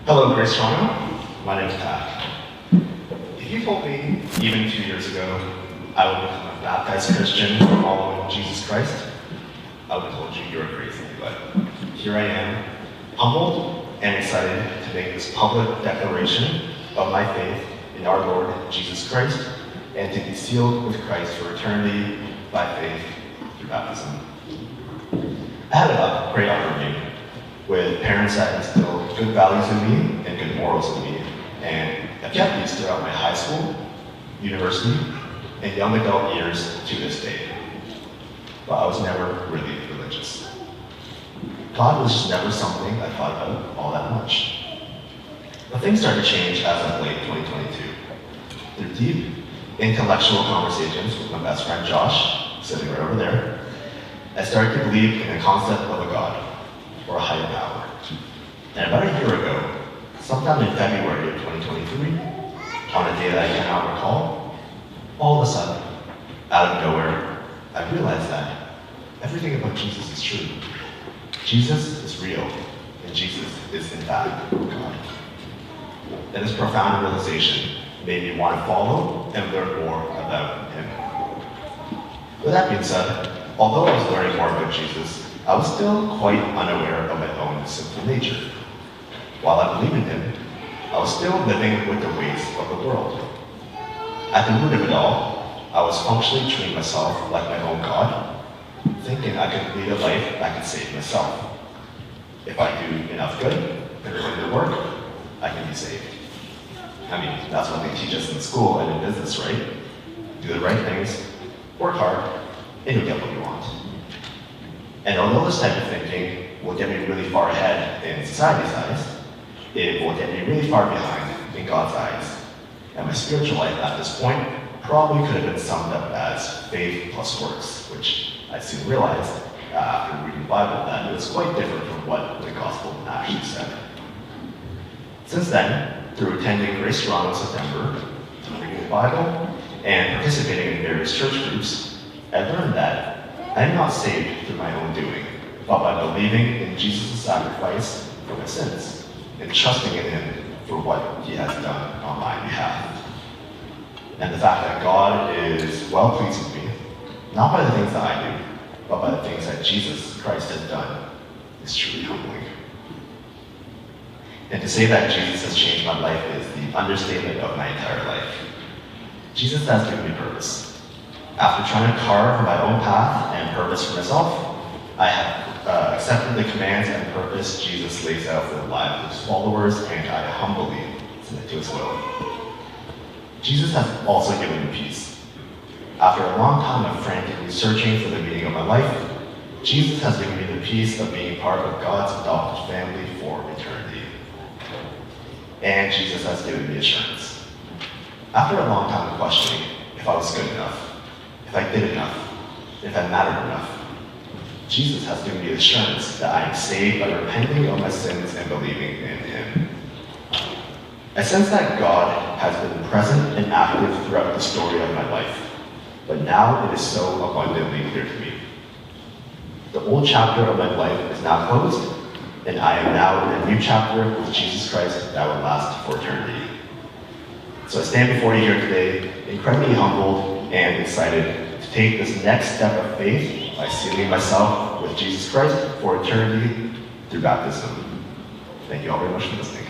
Hello, Grace Toronto. My name's Pat. If you told me even 2 years ago I would become a baptized Christian following Jesus Christ, I would have told you you're crazy. But here I am, humbled and excited to make this public declaration of my faith in our Lord Jesus Christ and to be sealed with Christ for eternity by faith through baptism. I had a great upbringing with parents that instilled good values in me and good morals in me, and I've kept these throughout my high school, university, and young adult years to this day. But I was never really religious. God was just never something I thought about all that much. But things started to change as of late 2022. Through deep, intellectual conversations with my best friend Josh, sitting right over there, I started to believe in the concept of a God, or a higher power. And about a year ago, sometime in February of 2023, on a day that I cannot recall, all of a sudden, out of nowhere, I realized that everything about Jesus is true. Jesus is real, and Jesus is in fact God. And this profound realization made me want to follow and learn more about him. With that being said, although I was learning more about Jesus, I was still quite unaware of my own sinful nature. While I believed in him, I was still living with the ways of the world. At the root of it all, I was functionally treating myself like my own God, thinking I could lead a life that could save myself. If I do enough good and put in the work, I can be saved. I mean, that's what they teach us in school and in business, right? Do the right things, work hard, and you'll get what you want. And although this type of thinking will get me really far ahead in society's eyes, it will get me really far behind in God's eyes. And my spiritual life at this point probably could have been summed up as faith plus works, which I soon realized after reading the Bible that it was quite different from what the gospel actually said. Since then, through attending Grace Toronto in September, reading the Bible, and participating in various church groups, I learned that I am not saved through my own doing, but by believing in Jesus' sacrifice for my sins and trusting in him for what he has done on my behalf. And the fact that God is well pleased with me, not by the things that I do, but by the things that Jesus Christ has done, is truly humbling. And to say that Jesus has changed my life is the understatement of my entire life. Jesus has given me purpose. After trying to carve my own path and purpose for myself, I have accepted the commands and purpose Jesus lays out for the lives of his followers, and I humbly submit to his will. Jesus has also given me peace. After a long time of frantically searching for the meaning of my life, Jesus has given me the peace of being part of God's adopted family for eternity. And Jesus has given me assurance. After a long time of questioning if I was good enough, if I did enough, if I mattered enough, Jesus has given me assurance that I am saved by repenting of my sins and believing in him. I sense that God has been present and active throughout the story of my life, but now it is so abundantly clear to me. The old chapter of my life is now closed, and I am now in a new chapter with Jesus Christ that will last for eternity. So I stand before you here today, incredibly humbled and excited to take this next step of faith by sealing myself with Jesus Christ for eternity through baptism. Thank you all very much for listening.